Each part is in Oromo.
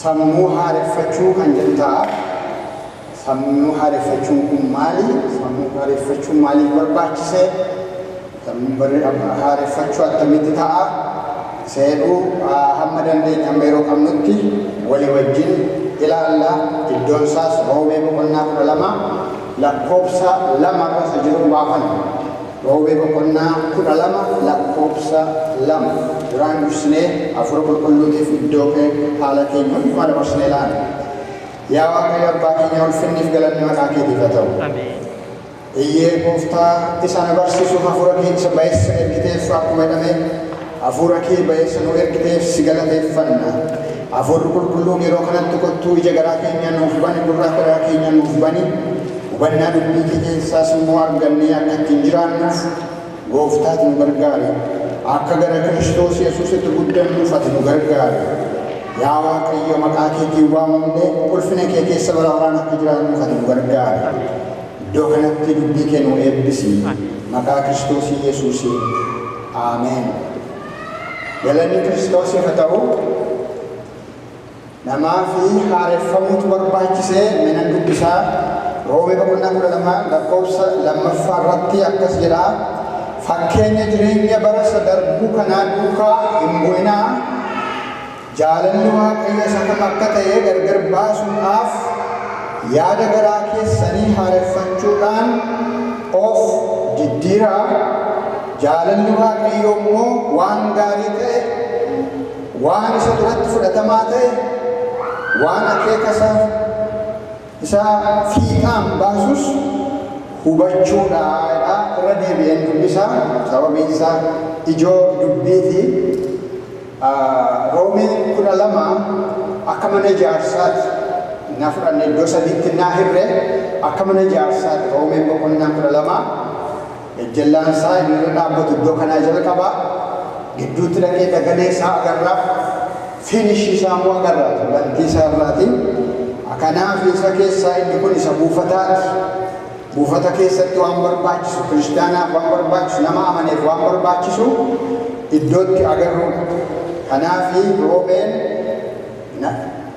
sammuu haareffachuu kan jettaa sammuu haareffachuun kun maali? Sammuu haareffachuun maaliif barbaachise? Sammuu haareffachuu attamitti ta'a? Seedhuu hamma dandeenya amma yeroo qabnutti walii wajjin ilaalla. Iddoon isaas Roobee boqonnaa 12 lakkoofsa 2 irra jiru baafanna. Roobee boqonnaa 12 lakkoofsa 2 duraan dursinee Hafuura Qulqulluutiif iddoo haala keenya hundumaa dabarsinee ilaalla. Yaa Waaqayyo Abbaa keenya ulfinniif galanni maqaa keetiif haa ta'u. Iyyee Gooftaa isa nu barsiisuuf hafuura kee isa baay'isa ergiteef akkuma jedhame hafuura kee baay'isa nu ergiteef si galateeffanna. Hafuurri Qulqulluun yeroo kanatti kottuu ija garaa keenya nuuf bani, gurra garaa keenya nuuf bani, hubannaa dubbii kee keessaas immoo argannee akka ittiin jiraannuuf Gooftaatu nu gargaari. Akka gara Kiristoos Yesuusitti guddannuuf ati nu gargaari. Yaa Waaqayyo maqaa keetiin waamamnee ulfina kee keessa bara baraan akka jiraannuuf ati nu gargaari. Iddoo kanatti dubbii kee nu eebbisi. Maqaa Kiristoos Yesuusiin. Ameen. Galanni Kiristoosiif haa ta'u. Namaa fi haareffamuutu barbaachisee mana dubbisaa Roobee boqonnaa 12 lakkoofsa 2 irratti akkas jedha. Fakkeenya jireenya bara isa darbuu kanaa duukaa hin bu'inaa. Jaalalli Waaqayyo isa kam akka ta'e gargar baasuudhaaf yaada garaa keessanii haareffachuudhaan of jijjiiraa. Jaalalli Waaqayyo immoo waan gaarii ta'e, waan isa duratti fudhatamaa ta'e, waan akeeka isaa fiixaan baasus hubachuudha. Irra deebi'een dubbisaa sababiin isaa ijoo dubbiiti. Roomeen 12 akka mana ijaarsaati. Na fudhanne iddoo sadiitti naa hirre akka mana ijaarsaati. Roomeen boqonnaa 12 ejjallaan isaa inni irra dhaabbatu iddoo kanaa jala qaba. Gidduutti dhaqee dagalee isaa agarra. Finishii isaa immoo agarra. Bantii isaa irraatiin. Kanaaf isa keessaa inni kun isa buufataati. Buufata keessatti waan barbaachisu, kiristaanaaf waan barbaachisu, nama amaneef waan barbaachisu iddootti agarruudha. Kanaaf Roomeen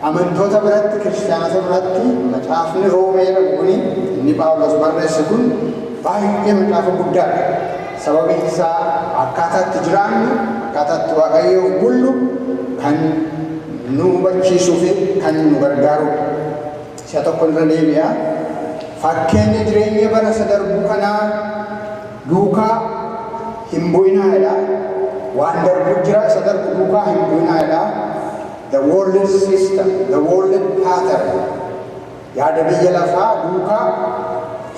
amantoota biratti, kiristaanota biratti macaafni Roomee kun inni Phaawulos barreesse kun baay'ee macaafa guddaadha. Sababiin isaa akkaataa itti jiraannu, akkaataa itti Waaqayyoof bullu kan nu hubachiisuu fi kan nu gargaarudha. Isa tokko irra deebi'a. Fakkeenya jireenya bara isa darbuu kanaa duukaa hin bu'inaadha. Waan darbuu jira isa darbu duukaa hin bu'inaadha. The world system, the world pattern. Yaada biyya lafaa duukaa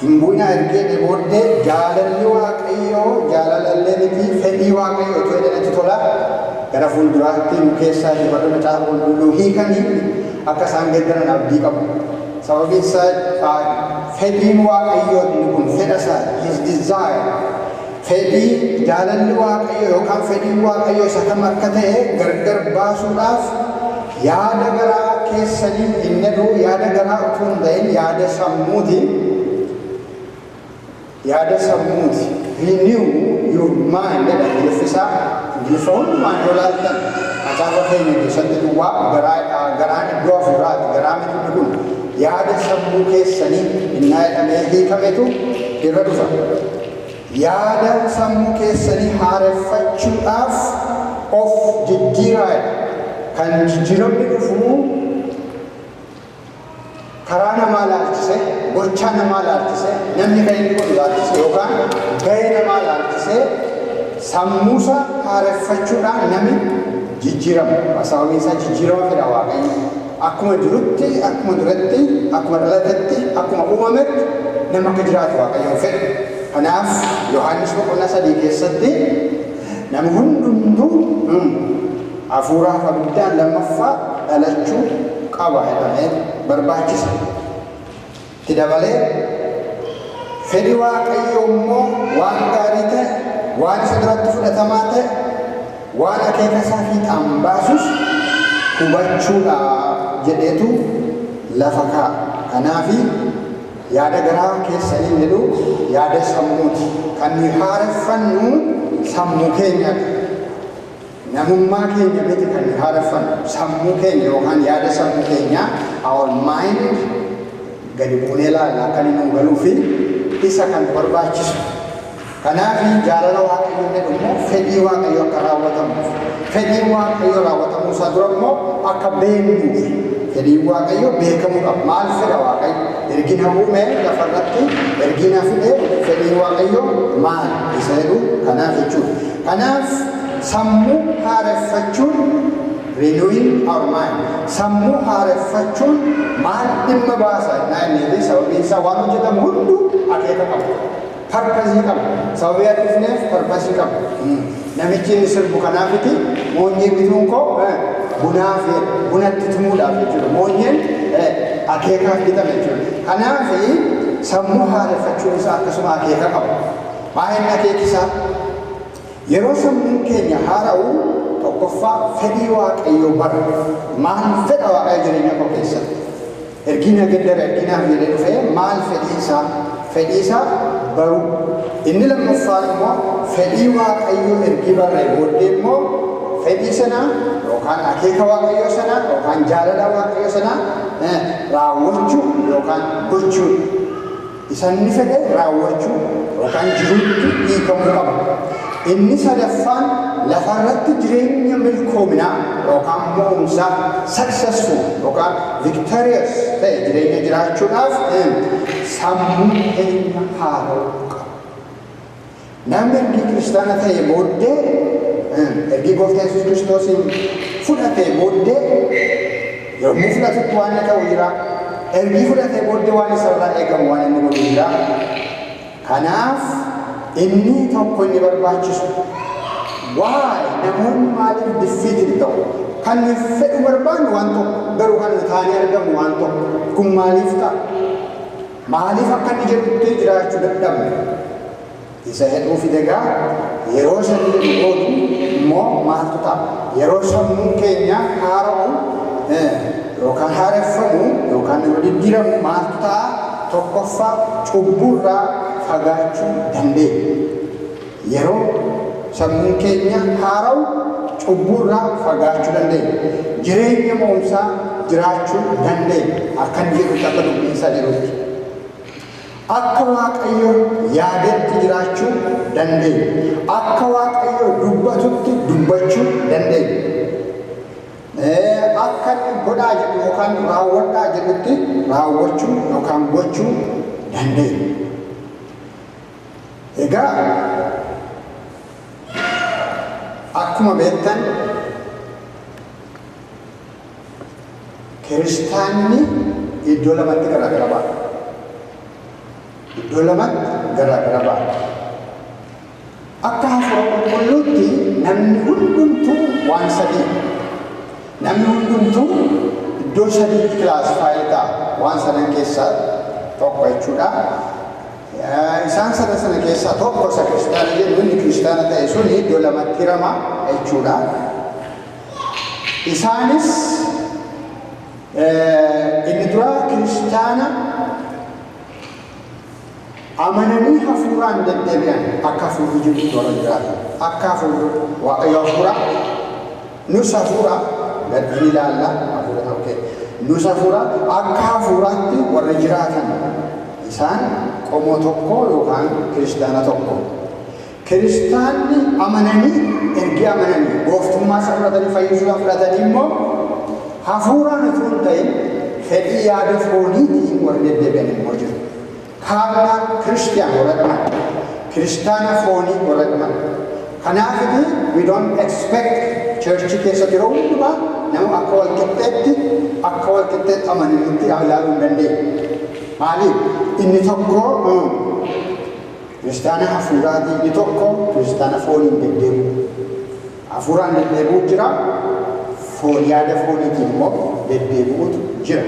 hin bu'inaa ergee booddee jaalalli Waaqayyoo jaalalallee miti fedhii Waaqayyoo otoo jedhanitti tola. Gara fuulduraatti nu keessaa barra macaafa qulqulluu hiikanii akka isaan geeddaran abdii qabu. Sababiin isaa fedhiin Waaqayyoo inni kun fedha isaa, his desire. Fedhii jaalalli Waaqayyoo yookaan fedhiin Waaqayyoo isa kam akka ta'e gargar baasuudhaaf yaada garaa keessanii hin jedhu. Yaada garaa utuu hin ta'in yaada sammuuti. Yaada sammuuti. Renew your mind jedha Ingiliffisaa. Ingiliffa hundumaan yoo laaltan macaafa keenya keessatti duwwaa garaan iddoo afuraati. Garaa miti kun yaada sammuu keessanii innaa jedhamee hiikametu irra dhufa. Yaada sammuu keessanii haareffachuudhaaf of jijjiiraa. Kan jijjiiramni dhufu karaa namaa laalchise, gochaa namaa laalchise, namni kan inni godhu laalchise yookaan gahee namaa laalchise sammuusa haareffachuudhaan namni jijjiirama. Sababiin isaa jijjiirama fedha Waaqayyo. Akkuma jirutti, akkuma duratti, akkuma dhalatetti, akkuma uumametti nama akka jiraatu Waaqayyoon fedha. Kanaaf Yohaannis boqonnaa 3 keessatti namni hundumtuu hafuuraaf abiddaan lammaffaa dhalachuu qaba jedhamee barbaachisa. Itti dabalee fedhi Waaqayyoo immoo waan gaarii ta'e, waan isa duratti fudhatamaa ta'e, waan akeeka isaa fiixaan baasus hubachuudha jedheetu lafa kaa'a. Kanaaf yaada garaa keessanii jedhu yaada sammuuti. Kan nuyi haareffannu sammuu keenyadha. namummaa keenya miti kan haareffannu sammuu keenya yookaan yaada sammuu keenya our mind gadi buunee ilaalla akka inni nu galuu fi isa kan barbaachisu. Kanaaf jaalala waaqayyoo inni immoo fedhii waaqayyoo akka raawwatamuuf fedhii waaqayyoo raawwatamuu isaa dura immoo akka beeknuuf fedhii waaqayyoo beekamuu qaba. Maal fedha waaqayyo? Ergina uume lafarratti ergina fide fedhii waaqayyoo maal isa jedhu kanaaf jechuudha. Kanaaf sammuu haareffachuun renewing our mind. Sammuu haareffachuun maal dhimma baasa? Naanneefi sababiin isaa waan hojjetamu hunduu akeeka qaba. Purpose qaba. Sababii adduufneef purpose qaba. Namichi inni sirbu kanaafiti moonyee bituun koo bunaaf bunatti tumuudhaaf jechuudha. Moonyeen akeekaaf bitame jechuudha. Kanaaf sammuu haareffachuun isaa akkasuma akeeka qaba. Maal akeekisaa? Yeroo sammuun keenya haara'u tokkoffaa fedhii waaqayyoo bara. Maal fedha waaqayyo jireenya koo keessatti? Ergina gaddara erginaaf jedhee dhufee maal fedhii isaa? Fedhii isaa baru. Inni lammaffaan immoo fedhii waaqayyoo ergi barree booddee immoo fedhii sana yookaan akeeka waaqayyoo sana yookaan jaalala waaqayyoo sana raawwachuu yookaan gochuu. Isa inni fedhe raawwachuu yookaan jiruutti hiikamuu qaba. Inni sadaffaan lafarratti jireenya milkoominaa yookaan mo'umsaa successful yookaan victorious ta'e jireenya jiraachuudhaaf sammuu keenya haara'uu qaba. Namni ergi kiristaana ta'e booddee ergi gooftaa Yesuus Kiristoosiin fudhatee booddee yommuu fudhatutti waan ta'u jira. Ergi fudhatee booddee waan isarraa eegamu waan inni godhu jira. Kanaaf inni tokko inni barbaachisu namoonni maaliif diffiitii ta'u? Kan fedhu barbaannu waan tokko garuu kan taanee argamu waan tokko kun maaliif ta'a? Maaliif akka inni jedhutti jiraachuu dadhabne? Isa hedhuu fidegaa yeroo sanii godhu immoo maaltu ta'a? Yeroo sammuun keenya haara'u yookaan haareffamu yookaan yeroo diddiiramu maaltu ta'a? Tokkoffaa cubburraa fagaachuu dandeenya. Yeroo sammuun keenya haara'u cubburraa fagaachuu dandeenya. Jireenya mo'umsaa jiraachuu dandeenya. Akka inni jedhutti akka dubbiinsaa jedhutti. Akka waaqayyo yaadetti jiraachuu dandeenya. Akka waaqayyo dubbatutti dubbachuu dandeenya. Akka inni godhaa jedhu yookaan raawwadhaa jedhutti raawwachuu yookaan gochuu dandeenya. Egaa akkuma beektan kiristaanni iddoo lamatti garaagara ba'a. Iddoo lamatti garaagara ba'a. Akka hafuura qulqulluutti namni hundumtuu waan sadii. Namni hundumtuu iddoo sadiitti kilaasifaayi ta'a. Waan sadan keessaa tokko jechuudha. Isaan sana keessaa tokko isa kiristaana jedhu inni kiristaana ta'e sun iddoo lamatti hirama jechuudha. Isaanis inni dura kiristaana amananii hafuuraan deddeebi'an akka hafuurri jiru toora jiraatan. Akka hafuurri waaqayyo hafuura nus hafuura gadhiin ilaalla hafuura ta'u nus hafuura akka hafuuraatti warra jiraatan. Isaan qomoo tokko yookaan kiristaana tokko. Kiristaanni amananii ergi amananii gooftummaa isa fudhatanii fayyisuudhaaf fudhatanii immoo hafuuraan utuu hin ta'in fedhii yaada fooniitiin warra deddeebi'an immoo jiru. Kaabinaan kiristiyaan warra qaban kiristaana foonii warra qaban. Kanaafiti we don't expect churchii keessatti yeroo hundumaa nama akka walqixxeetti amananitti ilaaluu hin dandeenye. Maaliif? Inni tokko kiristaana hafuuraati, inni tokko kiristaana fooniin deddeebi'u. Hafuuraan deddeebi'u jira, foon yaada fooniitiin immoo deddeebi'utu jira.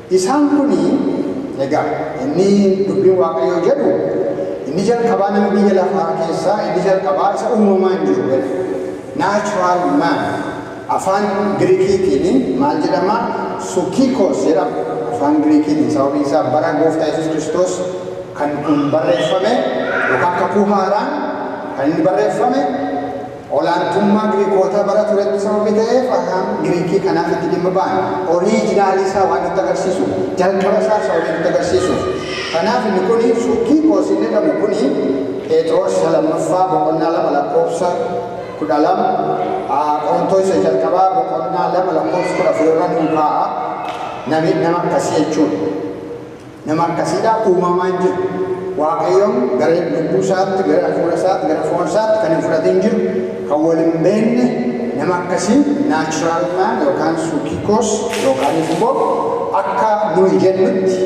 Isaan kuni egaa inni dubbiin waaqayyoo jedhu inni jalqabaa nama biyya lafaa keessaa inni jalqabaa isa uumamaan jiru jedha. Natural man afaan Giriikiitiin maal jedhama? Sukikos jedhama. Afaan Giriikiitiin sababiin isaa bara gooftaa Yesuus Kiristoos kan kun barreeffame yookaan kakuu haaraan kan inni barreeffame olaantummaa Giriikootaa bara turetti sababii ta'eef afaan Giriikii kanaaf itti dhimma ba'an. Oriijinaalii isaa waan nutti agarsiisu, jalqaba isaa sababii nutti agarsiisu. Kanaaf inni kun Suukikoos inni jedhamu kun Phexros lammaffaa boqonnaa 2 lakkoofsa 12, Qorontos isa jalqabaa boqonnaa 2 lakkoofsa 14 irra nuu kaa'a. Nama akkasii jechuudha. Nama akkasiidhaa uumamaan jiru. Waaqayyoon gara lubbuu isaatti, gara hafuura isaatti, gara foon isaatti kan hin fudhatin jiru, kan wal hin beekne nama akkasii naachuraal maan yookaan Suukikoos yookaan immoo akka nuyi jennutti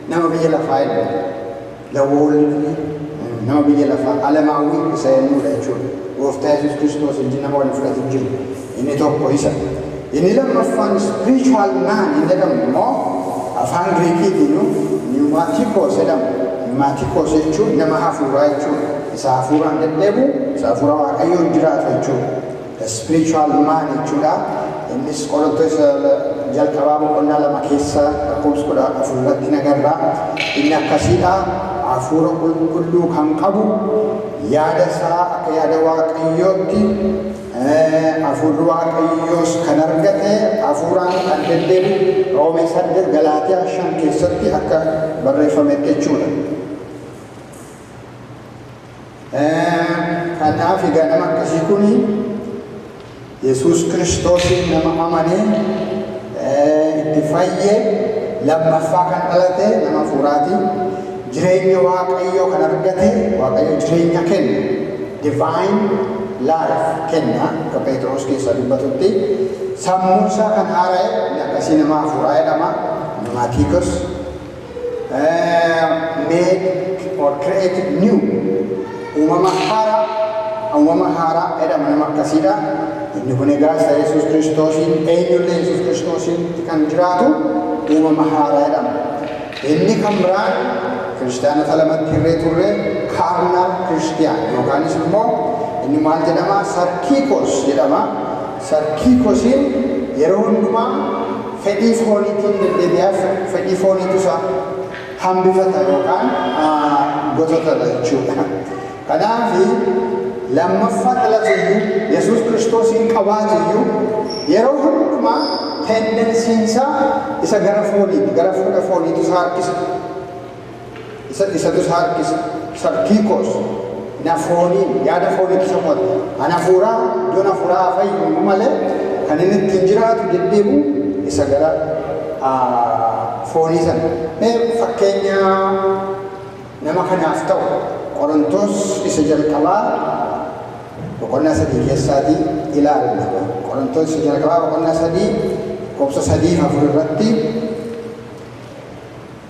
nama biyya lafaa jedhamu. Lawoolli nama biyya lafaa alamaawwi isa jennuudha jechuudha. Gooftaa Yesuus Kiristoos wajjin nama wal hin fudhatin jiru. Inni tokko isa. Inni lammaffaan spiritual man inni jedhamu immoo afaan Giriikiitiin pneumatikos jedhamu. Pneumatikos jechuun nama hafuuraa jechuudha. Isa hafuuraan deddeebu, isa hafuura Waaqayyoon jiraatu jechuudha. The spiritual man jechuudha. Innis Qorontos jalqabaa boqonnaa 2 keessa lakkoofsa 14 irratti nagarra. Inni akkasiidha. Hafuura qulqulluu kan qabu, yaada isaa akka yaada Waaqayyootti, hafuurri Waaqayyoos kan argate, hafuuraan kan deddeebu Roomee 8 Galaatiyaa 5 keessatti akka barreeffametti jechuudha. Kanaaf egaa nama akkasii kun Yesuus Kiristoosin nama amanee itti fayyee lammaffaa kan dhalate nama hafuuraati. Jireenya Waaqayyoo kan argate, Waaqayyo jireenya kenna, divine life kenna akka Phexros keessa dubbatutti. Sammuu isaa kan haara'e akkasii nama hafuuraa jedhama. Pneumatikos made or created new. Uumama haaraa jedhama nama akkasiidha. Inni kun egaa isa Yesuus Kiristoosiin eenyullee Yesuus Kiristoosiin kan jiraatu uumama haaraa jedhama. Inni kan biraan kiristaanota lamatti hirree turre kaarnaal kiristiyaan yookaanis immoo inni maal jedhama? Sarkiikos jedhama. Sarkiikosiin yeroo hundumaa fedhii fooniitiin deddeebi'aaf fedhii fooniitu isa hambifata yookaan gototadha jechuudha. Kanaaf lammaffaa dhalatuyyuu Yesuus Kiristoosiin qabaatuyyuu yeroo hundumaa tendensiinsaa isa gara fooniiti, gara fuudha fooniitu isa harkisa. Isatu isa harkisa. Sarkiikos na fooniin yaada fooniitu isa qota. Ana hafuuraa iddoon hafuuraa fayyadu malee kan inni ittiin jiraatu deddeebu isa gara foonii sana. Fakkeenya nama kanaaf ta'u Qorontos isa jalqabaa boqonnaa 3 keessaatii ilaalna. Qorontos isa jalqabaa boqonnaa 3 lakkoofsa 3-4 irratti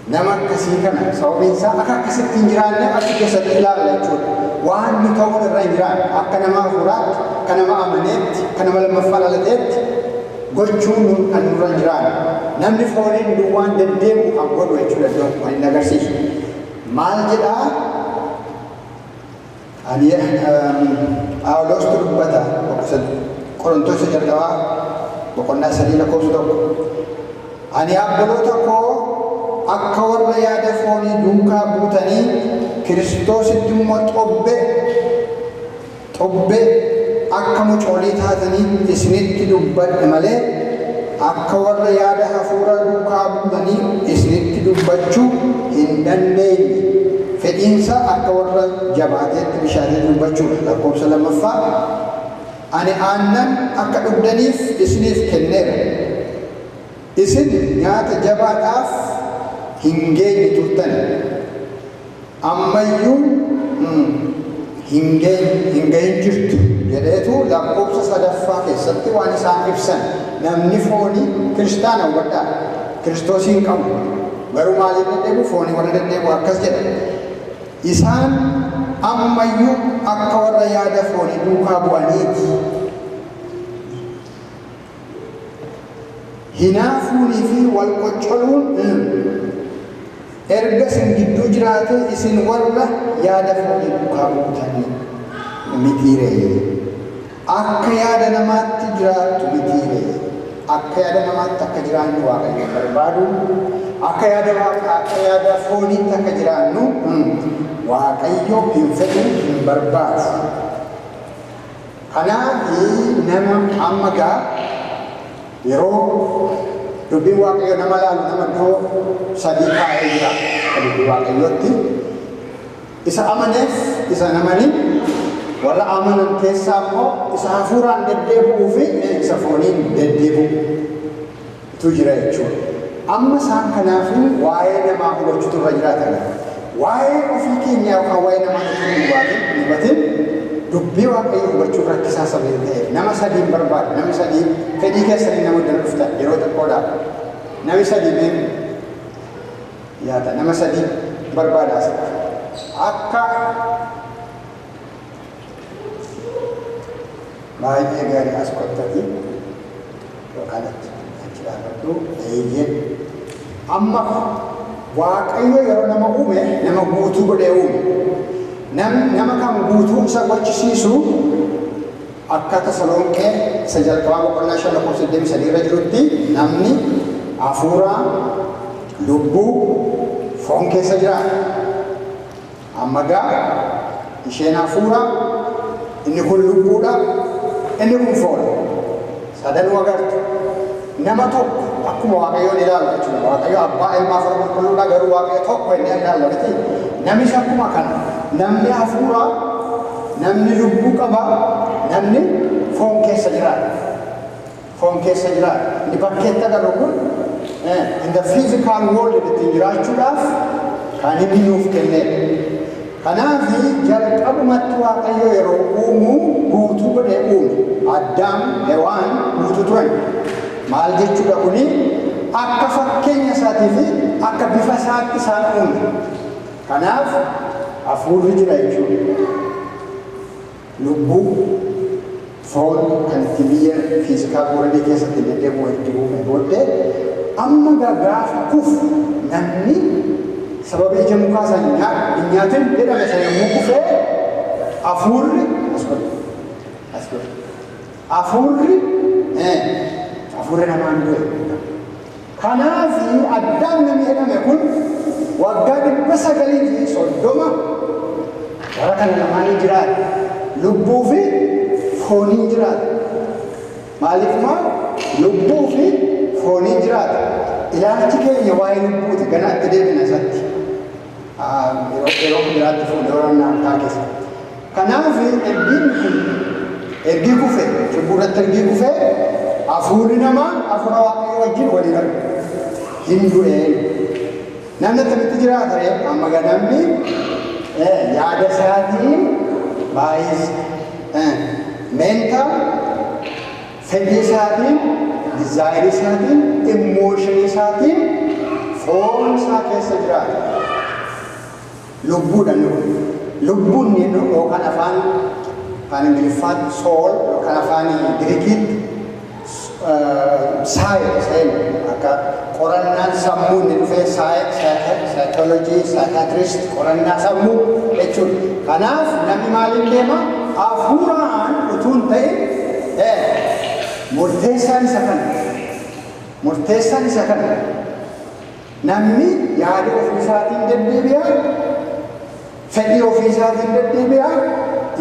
nama akkasii kana sababiin isaa akka akkasitti hin jiraanne achi keessatti ilaalla jechuudha. Waan nu ta'uun irra hin jiraanne akka nama hafuuraatti, akka nama amaneetti, akka nama lammaffaa dhalateetti gochuun kan nurra hin jiraanne. Namni fooniin duwwaan deddeebu kan godhu jechuudha iddoo kan inni agarsiisu. Maal jedhaa? Phaawulos dubbata Qorontos isa jalqabaa boqonnaa 3 lakkoofsa 1. Ani obboloota koo akka warra yaada foonii duukaa buutanii Kiristoositti immoo xobbe akka mucoolii taatanii isinitti dubbadhe malee akka warra yaada hafuuraa duukaa buutanii isinitti dubbachuu hin dandeenye. Fedhiinsa akka warra jabaateetti bishaatee dubbachuudha. Lakkoofsa 2. Ani aannan akka dhugdaniif isiniif kenneera. Isin nyaata jabaadhaaf hin geenye turtan. Ammayyuu hin gahin jirtu jedheetu lakkoofsa 3 keessatti waan isaan ibsan. Namni foonii kiristaana hubadhaa. Kiristoosiin qabu. Garuu maaliif deddeebu? Foonii warra deddeebu akkas jedha. Isaan ammayyuu akka warra yaada foonii duukaa bu'aniiti. Hinaafuunii fi wal qoccoluun erga isin gidduu jiraate isin warra yaada foonii duukaa buutanii mitiiree. Akka yaada namaatti jiraattu mitiiree. Akka yaada namaatti akka jiraannu Waaqayyo barbaadu. Akka yaada fooniitti akka jiraannu Waaqayyo hin fedhu hin barbaadu. Kanaafi nama amma gaa yeroo dubbiin Waaqayyo nama laalu nama iddoo sadii kaa'ee jira. Dubbii Waaqayyootti isa amaneef isa namanin warra amanan keessaa immoo isa hafuuraan deddeebi'uu fi isa fooniin deddeebi'utu jira jechuudha. Amma isaan kanaaf waa'ee namaa hubachuutu irra jiraatan. Waa'ee ofii keenyaa yookaan waa'ee namaa hubatin dubbii Waaqayyo hubachuu rakkisaa sabee ta'e nama sadiin barbaada. Namni sadii fedhii keessanii nama wajjin dhuftan yeroo xiqqoodhaaf. Namni sadii beeku yaada nama sadii barbaada asitti. Akka baay'ee gaarii as qottati yookaan achi dhaabbattu eeyyee amma Waaqayyo yeroo nama uume nama guutuu godhee uume nama kan guutuu isa gochisiisu akka Tasalonqee isa jalqabaa boqonnaa 5:23 irra jirutti namni hafuura lubbuu foon keessa jiraata. Amma gaa isheen hafuura inni kun lubbuudha inni kun foon sadanuu agartu nama tokko akkuma Waaqayyoon ilaalu jechuudha. Waaqayyo abbaa ilmaa fi qulqulluudha garuu Waaqayyo tokko inni ilaalu miti. Namichi akkuma kana namni hafuura namni lubbuu qaba namni foon keessa jiraata. Foon keessa jiraata. Inni bakkeetti agarru kun in the physical world ittiin jiraachuudhaaf kan inni nuuf kennedha. Kanaafi jalqabumatti Waaqayyo yeroo uumu guutuu godhee uume. Addaam Hewaan guutuu turan. Maal jechuudha kuni akka fakkeenya isaatii fi akka bifa isaatti isaan uume. Kanaaf hafuurri jira jechuudha. Lubbuu foon kan itti biyya fiizikaal worldii keessatti deddeebi'u itti uume booddee amma gaafa kufu namni sababii ija mukaa isaa nyaatin jedhame sana yommuu kufee hafuurri hafuurri namaan du'e. Kanaafi Addaam namni jedhame kun waggaa 930 bara kana lamaanii jiraata. Lubbuu fi fooniin jiraata. Maaliif maa lubbuu fi fooniin jiraata. Ilaalchi keenya waa'ee lubbuuti ganaatti deebina isatti. Yeroo biraatti fuulduraan naantaa keessa. Kanaaf ergii kufe cubbuurratti ergii kufe hafuurri namaa hafuura Waaqayyoo wajjin waliin argu. Hin du'ee. Namni akkamitti jiraata ree amma ganamni yaada isaatiin baay'ee mental fedhii isaatiin desire isaatiin emotion isaatiin foon isaa keessa jiraata. Lubbuudhaan lubbuun yookaan afaan Ingiliffaatti soul yookaan afaan Giriikiitti saayeen akka qorannaan sammuu inni dhufee saayikoolojii saayikaatirist qorannaa sammuu jechuudha. Kanaaf namni maaliin deema hafuuraan utuu hin ta'in murteessaan isa kana namni yaada ofii isaatiin deddeebi'a fedhii ofii isaatiin deddeebi'a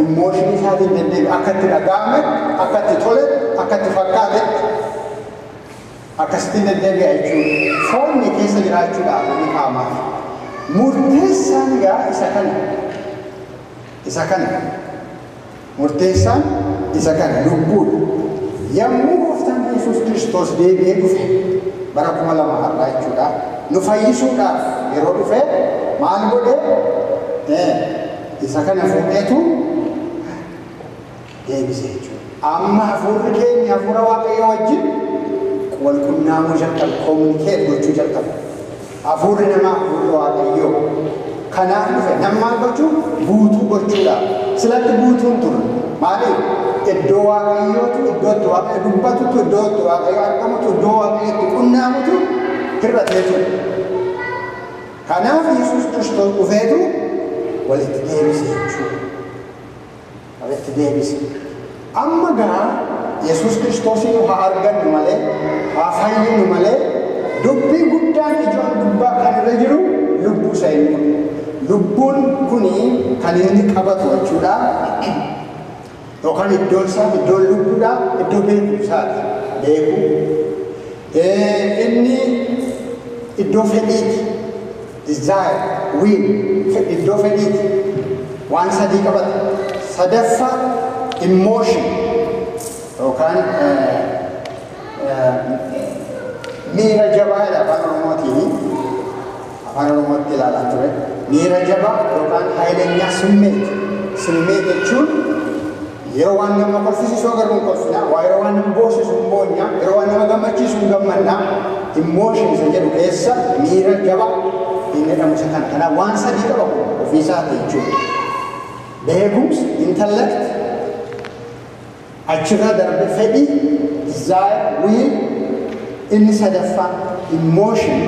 immooshinii isaatiin deddeebi'a akka itti dhaga'ame akka itti tole akka itti fakkaatetti akkasittiin deddeebi'a jechuudha. Foonni keessa jiraachuudhaaf inni qaamaaf murteessaan egaa isa kana murteessaan isa kana lubbuudha. Yommuu Gooftaan Yesuus Kiristoos deebi'ee dhufe bara 2000 har'aa jechuudha. Nu fayyisuudhaaf yeroo dhufe maal godhee isa kana fuudheetu deebise jechuudha. Amma hafuurri keenya hafuura Waaqayyoo wajjin wal qunnamuu jalqabe, kominikeet gochuu jalqabe. Hafuurri namaa hafuurri Waaqayyoo. Kanaaf dhufe nama maal gochuu guutuu gochuudhaaf. Silatti guutuun ture. Maaliif? Iddoo Waaqayyootu iddootti Waaqayyo dubbatutu iddootti Waaqayyo argamutu iddoo Waaqayyootti qunnamutu hir'atee ture. Kanaaf Yesuus Kiristoos dhufeetu walitti deebise jechuudha. Walitti deebise. Amma gaa Yesuus Kiristoosiin haa argannu malee haa fayyinu malee dubbii guddaan ijoon dubbaa kan irra jiru lubbuu isa inni. Lubbuun kuni kan inni qabatu jechuudha. yookaan iddoon isaa iddoon lubbuudhaa iddoo beekumsaati. Beeku inni iddoo fedhiiti. Desire, will, iddoo fedhiiti. Waan sadii qabata. Sadaffaa emotion yookaan miira jabaadha afaan Oromootiin. Afaan Oromootti ilaalaa ture. Miira jabaa yookaan haayileenyaa simmeeti. Simmeeti jechuun yeroo waan nama kolfisiisu agarruun kolfina, yeroo waan nama boosisu hin boonyaa, yeroo waan nama gammachiisu hin gammannaa. Emotion isa jedhu keessa miira jabaa inni jedhamu isa kana. Kanaaf waan sadii qaba ofiisaati jechuudha. Beekumsi, intellect, achirra darbe fedhii, desire, will, inni sadaffaa emotion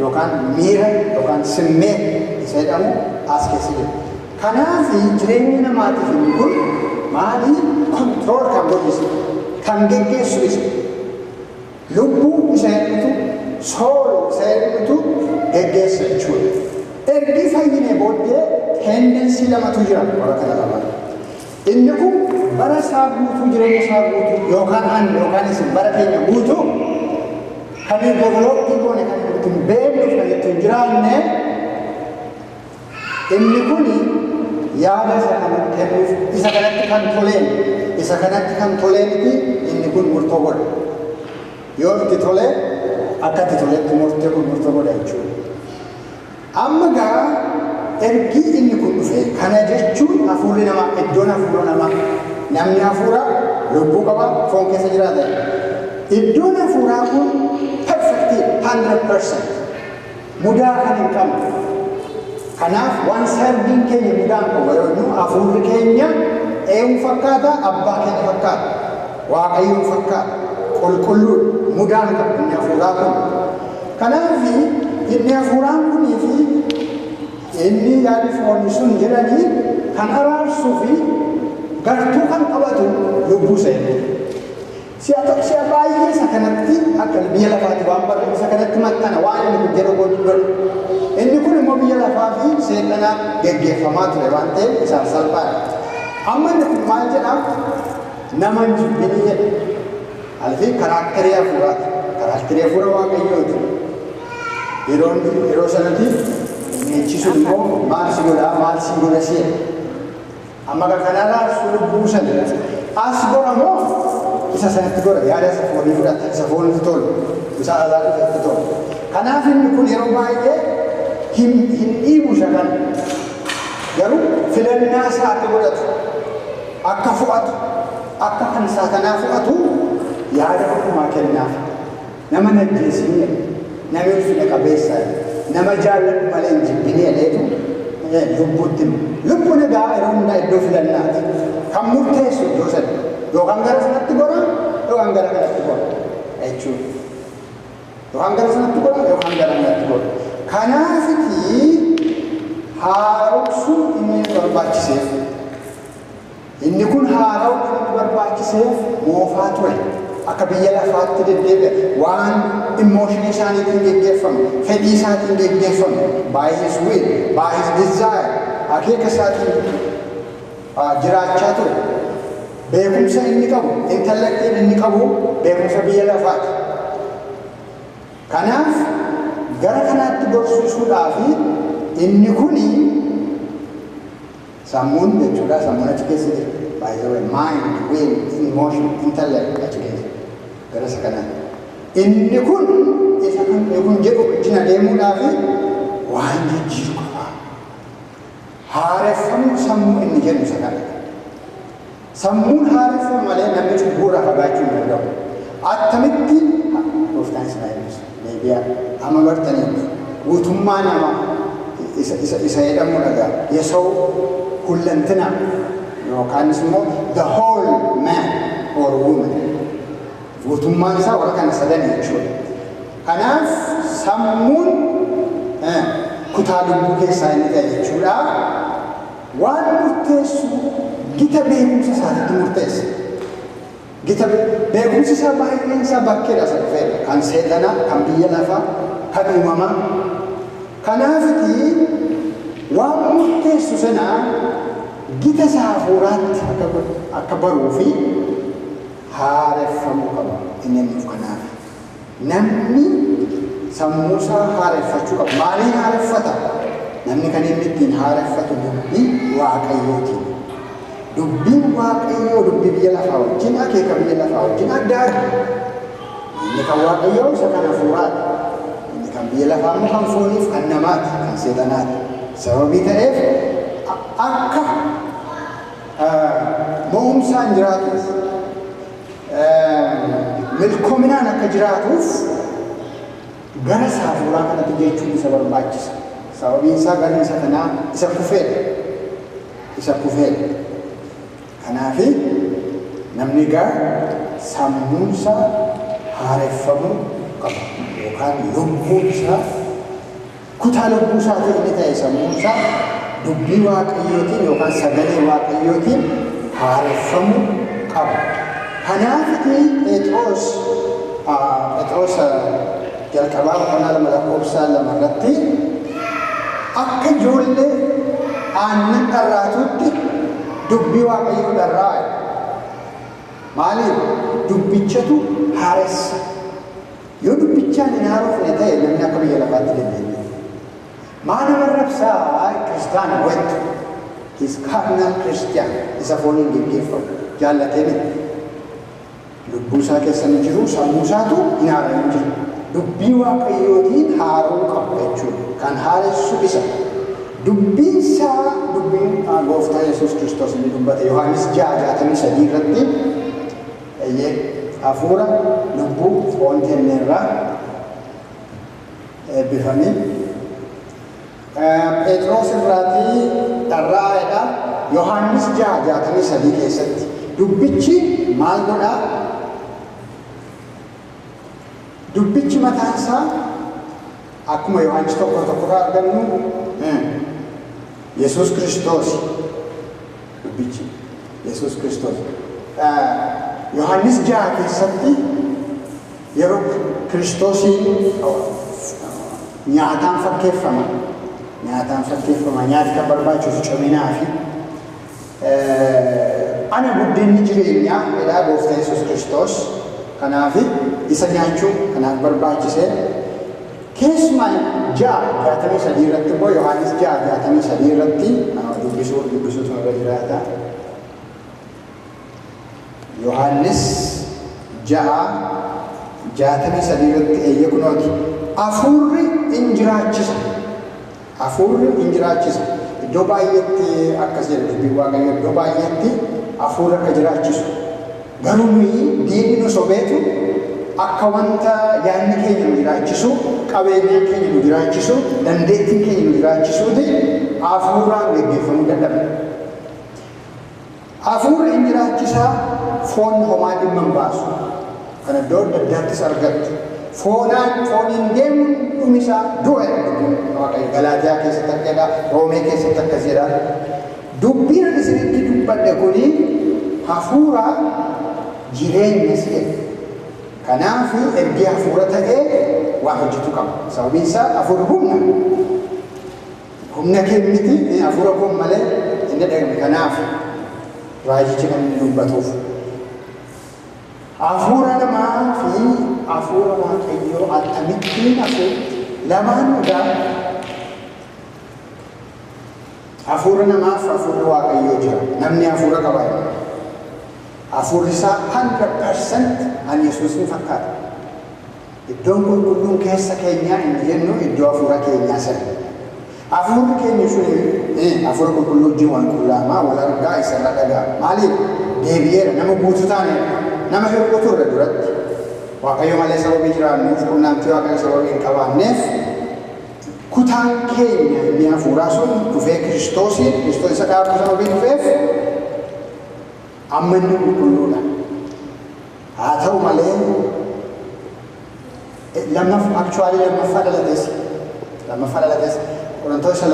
yookaan miira yookaan simmeet isa jedhamu as keessa jiru. Kanaaf jireenyi namaatiif inni kun maalii control kan godhisu kan geggeessu isa lubbuu isa jedhutu soul isa jedhutu geggeessa jechuudha. Ergi fayyinee booddee tendency lamatu jira warra kana lamaan. Inni kun bara isaa guutuu jireenya isaa guutuu yookaan isin bara keenya guutuu kan developii goone kan ittiin beeknuuf kan ittiin jiraanne inni kun yaada isa kana kennuuf isa kanatti kan toleenitti inni kun murtoo godha. Yoo itti tolee akka itti toleetti murtee kun murtoo godha jechuudha. Amma gaa ergi inni kun dhufe kana jechuun hafuurri namaa iddoon hafuura namaa namni hafuura lubbuu qaba foon keessa jiraata. Iddoon hafuuraa kun perfectly 100% mudaa kan hin qabne. Kanaaf waan sardiin keenya mudaan qabu yeroo hafuurri keenya eenyu fakkaata abbaa keenya fakkaata waaqayyoon fakkaata qulqulluun mudaan qabu inni hafuuraa kun. Kanaaf inni hafuuraan kunii fi inni yaadi foonii sun jedhanii kan araarsuu fi gartuu kan qabatu lubbuu seenu. Si'a baay'ee isa kanatti akka biyya lafaatti waan barreeffame isa kanatti maxxana waan inni kun jedhu godhu. Inni kun immoo biyya lafaa fi seexanaa geggeeffamaa ture waan ta'eef isaan salphaadha. Amma inni kun maal jedhaa nama hin jibbinii jedhe. Alfii karaakterii hafuuraati. Karaakterii hafuura waaqayyooti. Yeroo sanatti miichisuun immoo maal si godhaa maal si godha si'a. Amma kanarraa lubbuu sana as godhamoo isa sanatti godha yaada isa foonii fudhata isa foonitti tolu isa alaa dhufetti tolu. Kanaaf inni kun yeroo baay'ee hin dhiibu isa kana garuu filannaa isaa akka godhatu akka fu'atu akka kan isaa kanaa fu'atu yaada hundumaa kennaaf. Nama najjeessinee nama ulfina qabeessaa nama jaalladhu malee hin jibbinee jedheetu lubbuutti lubbuun egaa yeroo hundaa iddoo filannaati kan murteessu iddoo sana yookaan gara sanatti godha yookaan gara kanatti godha jechuudha. Yookaan gara sanatti godha yookaan gara kanatti godha. Kanaafiti haaromsuun inni barbaachiseef inni kun haaromsuun inni barbaachiseef moofaa ture. Akka biyya lafaatti deddeebi'a waan emooshinii isaaniitiin geggeeffamu fedhii isaatiin geggeeffamu by his will by his desire akeeka isaatiin jiraachaa ture. Beekumsa inni qabu intellectiin inni qabu beekumsa biyya lafaati. Kanaaf gara kanaatti gorsiisuudhaaf inni kuni sammuun jechuudha. Sammuun achi keessa jira. By the way, mind, will, emotion, intellect achi keessa gara isa kanatti. Inni kun isa kan kun jedhu wajjin adeemuudhaaf waan jijjiiru qaba. Haareffamuu sammuu inni jedhu isa kana. Sammuun haareffamu malee namni cubbuurraa fagaachuu hin danda'u. Attamitti gooftaan isin eebbisu. Deebi'aa amma bartanii guutummaa namaa isa jedhamu dhagaa Yesuus hullantina yookaan immoo the whole man or woman guutummaan isaa warra kana sadan jechuudha. Kanaaf sammuun kutaa lubbuu keessaa inni ta'e jechuudha. Waan murteessu gita beekumsa isaatitti murteessa. Gita beekumsi isaa baay'een isaa bakkeedha isa dhufeedha. Kan seexanaa, kan biyya lafaa, kan uumamaa. Kanaafiti waan murteessu sana gita isaa hafuuraatti akka baruu fi haareffamuu qaba. Inni nuuf kanaaf namni sammuu isaa haareffachuu qaba. Maaliin haareffata? Namni kan inni ittiin haareffatu dubbii Waaqayyootiin. Dubbiin Waaqayyoo dubbii biyya lafaa wajjin akeeka biyya lafaa wajjin adda adda. Inni kan Waaqayyoo isa kan hafuuraati. Inni kan biyya lafaa immoo kan fooniif kan namaati, kan seexanaati. Sababii ta'eef akka mo'umsaan jiraatuuf milkoominaan akka jiraatuuf gara hafuuraa kanatti jechuun isa barbaachisa. Sababiin isaa gara isa kanaa isa kufeedha. Kanaafi namni sammuun isaa haareffamuu qaba. Yookaan lubbuun isaa kutaa lubbuu isaatii inni ta'e sammuun isaa dubbii Waaqayyootiin yookaan sagalee Waaqayyootiin haareffamuu qaba. Kanaafiti Phexros jalqabaa boqonnaa 2:2 irratti akka ijoollee aannan dharraatutti dubbii Waaqayyoo dharraa. Maaliif? Dubbichatu haaressa. Yoo dubbichaan hin haarofne ta'e namni akka biyya lafaatti dandeenya. Maana marrabsaa Kiristaana wantu is carnal Christian isa fooniin geggeeffamu jaallatee miti. Lubbuu isaa keessa ni jiru, sammuu isaatu hin haaramu jiru. Dubbii Waaqayyootiin haaruu qaba jechuudha. Kan haaressu isa. Dubbiin isaa dubbiin Gooftaa Yesuus Kiristoos inni dubbate Yohaannis 6:63 irratti hafuura lubbuu foon kenneerraa eebbifamee Phexros irraatii dharraa'edha. Yohaannis 6:63 keessatti dubbichi maal godhaa? Dubbichi mataan isaa akkuma Yohaannis 1:1 argannu Yesuus Kiristoos dubbichi Yesuus Kiristoos Yohaannis 6 keessatti yeroo Kiristoosiin nyaataan fakkeeffama nyaati kan barbaachisu ciminaa fi ana buddeenni jireenyaa jedhaa Gooftaa Yesuus Kiristoos. Kanaaf isa nyaachuun kanaaf barbaachisee keessumaa 6:63 irratti immoo Yohaannis 6:63 irratti dubbisuutu irra jiraata. Yohaannis 6:63 irratti eeyya kunooti. Hafuurri hin jiraachisa. Iddoo baay'eetti akkas jedha dubbiin Waaqayyoo iddoo baay'eetti hafuura akka jiraachisu. Garuu nuyi diinni nu sobeetu akka wanta yaadni keenya nu jiraachisu, qabeenyaan keenya nu jiraachisu, dandeettiin keenya nu jiraachisuuti hafuuraan geggeeffamuu dadhabna. Hafuurri hin jiraachisaa foon homaa dhimma hin baasu. Kana iddoo adda addaattis argattu. Fooniin deemuun dhumisaa du'a Waaqayyo Galaatiyaa keessatti akka jedha, Roomee keessatti akkas jedha. Dubbiin isinitti dubbadhe kuni hafuura jireenya jedha. Kanaaf ergi hafuura ta'ee waa hojjetu qaba. Sababiin isaa hafuura humna kee miti hafuura kun malee inni dhagame. Kanaaf raajichi kan inni dubbatuuf hafuura namaa fi hafuura Waaqayyoo akkamittiin lamaan dhugaa hafuura namaaf hafuurri Waaqayyoo jira. Namni hafuura qaba. Hafuurri isaa 100% an Yesuusin fakkaata. Iddoon qulqulluun keessa keenyaa inni jennu iddoo hafuura keenyaa sana. Hafuurri keenya sun hafuura qulqulluu wajjin wal quunnaamaa wal argaa isarra dhagaa. Maaliif? Deebi'eera nama guutuu taane nama hir'utu irra duratti. Waaqayyo malee sababii jiraannuuf quunnamtii Waaqayyo sababii hin qabaanneef kutaan keenya inni hafuuraa sun dhufee Kiristoos isa dhaabuu sababii dhufeef amma inni qulqulluudha. Haa ta'u malee lammaffaa dhalates Qorontoos 2:5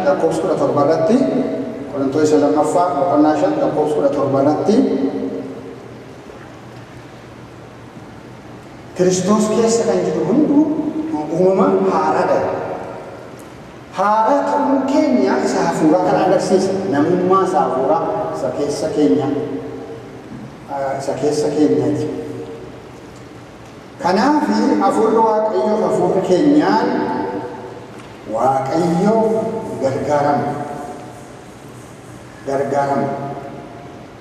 lakkoofsa 17 irratti Qorontoos 2:5 lakkoofsa 17 irratti Kiristoos keessa kan jiru hunduu uumama haaraadha. Haaraa ta'uun keenya isa hafuuraa kan agarsiisa. Namummaa isaa hafuuraa isa keessa keenya. Isa keessa keenyaati. Kanaaf hafuurri Waaqayyoo hafuurri keenyaan Waaqayyoo gargaarama.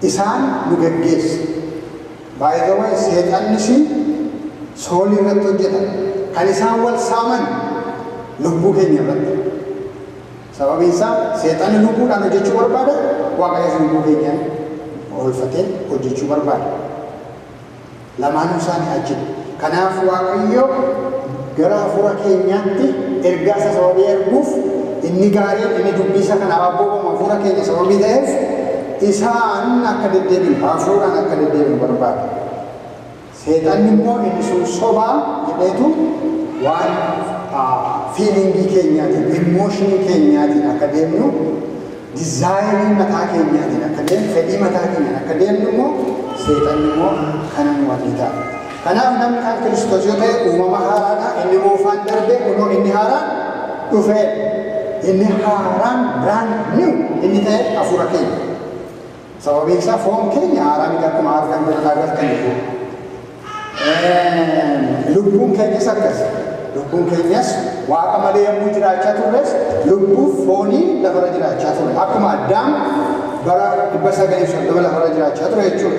Isaan nu geggeessa. By the way, seexannis soolii irratti hojjeta. Kan isaan wal saaman lubbuu keenya irratti. Sababiin isaa seexanni lubbuudhaan hojjechuu barbaada, Waaqayyoos lubbuu keenyaan oolfatee hojjechuu barbaada. Lamaanuu isaanii achitti. Kanaaf Waaqayyo gara hafuura keenyaatti ergaa isa sababii erguuf inni gaariin inni dubbisa kana abboomamu hafuura keenya sababii ta'eef isaan akka deddeebinu hafuuraan akka deddeebinu barbaada. Seexanni immoo inni sun sobaa jedheetu waan fiilingii keenyaatiin, immooshinii keenyaatiin akka deemnu, dizaayirii mataa keenyaatiin akka deemnu, fedhii mataa keenyaan akka deemnu immoo seexanni immoo kanan wanni ta'a. Kanaaf namni kan Kiristoos yoo ta'e uumama haaraadha. Inni moofaan darbee kunoo inni haaraan dhufee inni haaraan brand new inni ta'e hafuura keenya. Sababiin isaa foon keenya haaraa miti akkuma argan jala agartan jechuudha. Lubbuun keenyas akkas. Lubbuun keenyas Waaqa malee yommuu jiraachaa turres lubbuuf foonii lafarra jiraachaa ture. Akkuma Addaam bara 930 lafarra jiraachaa ture jechuudha.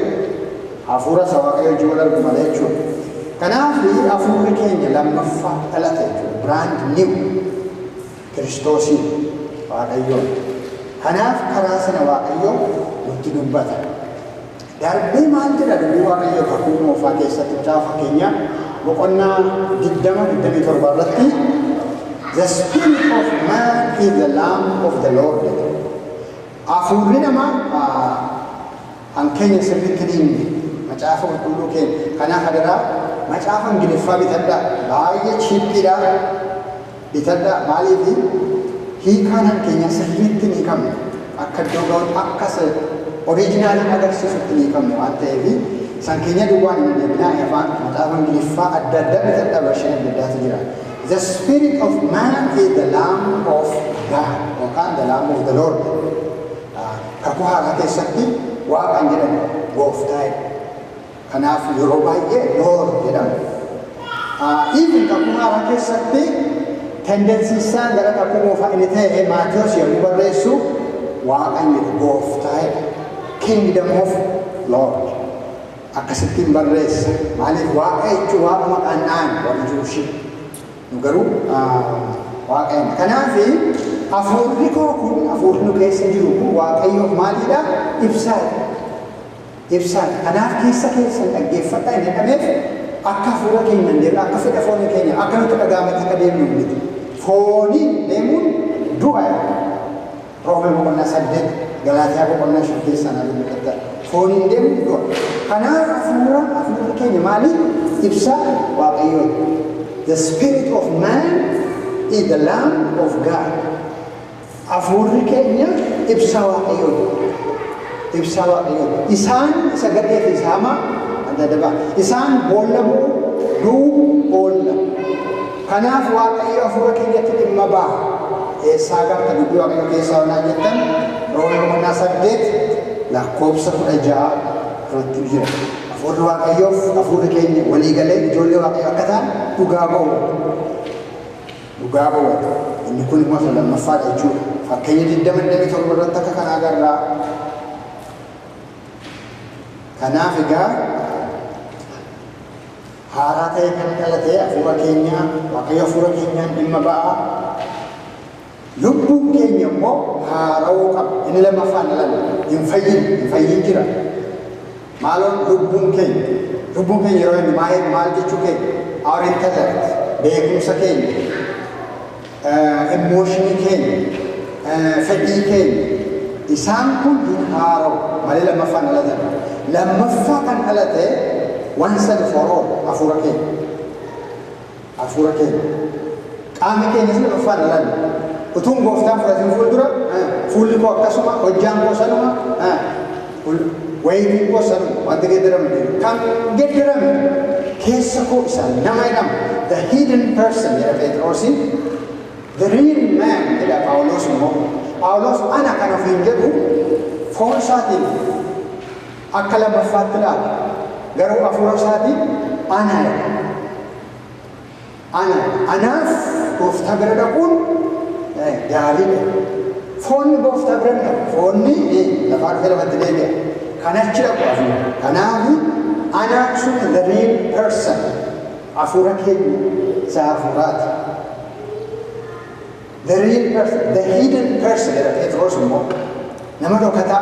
Hafuura isa Waaqayyo wajjin wal argu malee jechuudha. Kanaaf hafuurri keenya lammaffaa dhalate jechuudha. Brand new Kiristoosiin Waaqayyoon. Kanaaf karaa sana Waaqayyo nutti dubbata. Darbee maal jedha dubbii Waaqayyo kakuu moofaa keessatti fakkeenya boqonnaa 20-27 irratti the spirit of man is the lamb of the Lord. Hafuurri namaa hankeenya sirriitti dhiibne macaafa qulqulluu keenya. Kanaaf adaraa macaafa Ingiliffaa bitadhaa. Baay'ee chiippiidha. Bitadhaa maaliif hiikaan hankeenya sirriitti ni qabne akka iddoo ga'uun akkas oriijinaaliin agarsiisutti ni qabne waan ta'eef san keenya duwwaan hin deebinaa afaan macaafa Ingiliffaa adda addaa bitadhaa vershinii adda addaatu jira. The spirit of man is the lamb of God yookaan the lamb of the Lord. Kakuu haaraa keessatti Waaqaan jedhamu gooftaadha. Kanaaf yeroo baay'ee Lord jedhamu. Even kakuu haaraa keessatti tendensiisaan gara kakuu moofaa inni ta'e Maatiyos yommuu barreessu Waaqaan jedhu gooftaadha. Kingdom of Lord. Akkasittiin barreessa. Maaliif Waaqa jechuun Waaqa maqaan dhaan warri Jiruushii. Nu garuu Waaqayyoon. Kanaaf hafuurri koo kun hafuurri nu keessa jiru kun Waaqayyoof maaliidha? Ibsaadha. Ibsaadha. Kanaaf keessa keessan dhaggeeffadhaa hin jedhameef akka hafuura keenya hin deemne akka fedha foonii keenya akka nuti dhagaamatti akka deemnu miti. Fooniin deemuun du'a. Roomee boqonnaa 8 Galaatiyaa boqonnaa 5 keessaa naa dubbata. Fooniin deemuun du'a. Kanaaf hafuurri keenya maali? Ibsaa Waaqayyoon. The spirit of man is the lamb of God. Hafuurri keenya ibsaa Waaqayyoon. Ibsaa Waaqayyoon. Isaan isa gadhee fi isa hamaa adda adda ba'a. Isaan boolla bu'u du'u boolla. Kanaaf Waaqayyo hafuura keenyatti dhimma ba'a. Eessaa gamta dubbii Waaqayyo keessaa onaa jettan Roomee boqonnaa 8 lakkoofsa 16 irratti jira. Hafuurri Waaqayyoof hafuurri keenya walii galee ijoollee Waaqayyo akka ta'an dhugaa ba'u. Dhugaa ba'u. Inni kun immoo isa lammaffaadha jechuudha. Fakkeenya 27 irratti akka kanaa agarraa. Kanaaf egaa haaraa ta'e kan dhalatee hafuura keenya Waaqayyo hafuura keenyaan dhimma ba'a. Lubbuun keenya immoo haara'uu qaba. Inni lammaffaan dhalate hin fayyin jira. Maaloon lubbuun keenya yeroo inni maal jechuu keenya our intellect beekumsa keenya emooshinii keenya fedhii keenya isaan kun hin haara'u malee lammaffaan dhalate. Lammaffaa kan dhalate once and for all hafuura keenya. Qaamni keenyas lammaffaan dhalate. Utuun gooftaan fudhatiin fuuldura fuulli koo akkasuma hojjaan koo sanuma wayitiin koo sanuma wanti geeddaramne kan geeddarame keessa koo isaan nama jedhama. The hidden person jedha Phexroosiin The real man jedha Phaawulos immoo. Phaawulos ana kan ofiin jedhu foon isaatiin akka lammaffaatti ilaala. Garuu hafuura isaatiin ana jedha. Anaaf gooftaa bira dhaquun gaariidha. Foonni gooftaa bira dhaqa. Foonni lafaa dhufee lafatti deebi'a. Kanachi dhaqu hafuura. Kanaaf anaan sun the real person. Hafuura keenya isaa hafuuraati. The real person, the hidden person jedha Phexros immoo. Nama dhokataa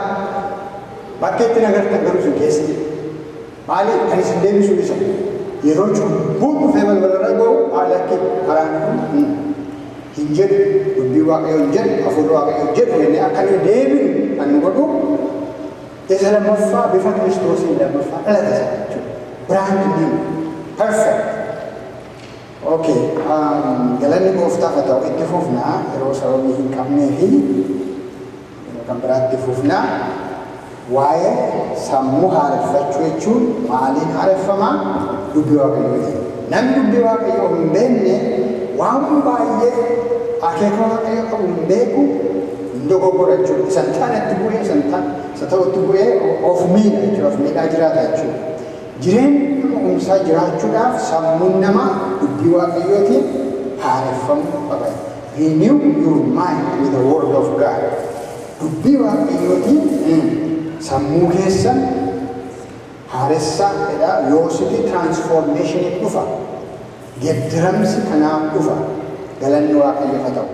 bakka itti nagartan garuu sun keessa jira. Maaliif kan isin deebisuu isa? Yeroo cubbuun dhufee balbalarra ga'u haala akka karaan kun hin jedhu dubbii waaqayyoo hin jedhu hafuura waaqayyoo hin jedhu jennee akka inni deebinu kan nu godhu isa lammaffaa bifa Kiristoosiin lammaffaa dhalata isa jechuudha. Brand new, perfect. Okay, galanni gooftaaf haa ta'u itti fufnaa yeroo sababii hin qabnee fi kan biraatti fufnaa. Waa'ee sammuu haareffachuu jechuun maaliin haareffamaa? Dubbii waaqayyooti. Namni dubbii waaqayyoo hin beekne waan baay'ee akeeka waaqayyoo qabu hin beeku hin dogoggora jechuudha. Isa taanatti bu'ee isa ta'utti bu'ee of miidha jechuudha. Of miidhaa jiraata jechuudha. Jireenya dhumsaa jiraachuudhaaf sammuun namaa dubbii waaqayyootiin haareffamuu qaba. Renew your mind with the word of God. Dubbii waaqayyootiin sammuu keessa haaressaa jedha yoositi transformation dhufa. Geddaramsi kanaaf dhufa. Galanni waaqayyoof haa ta'u.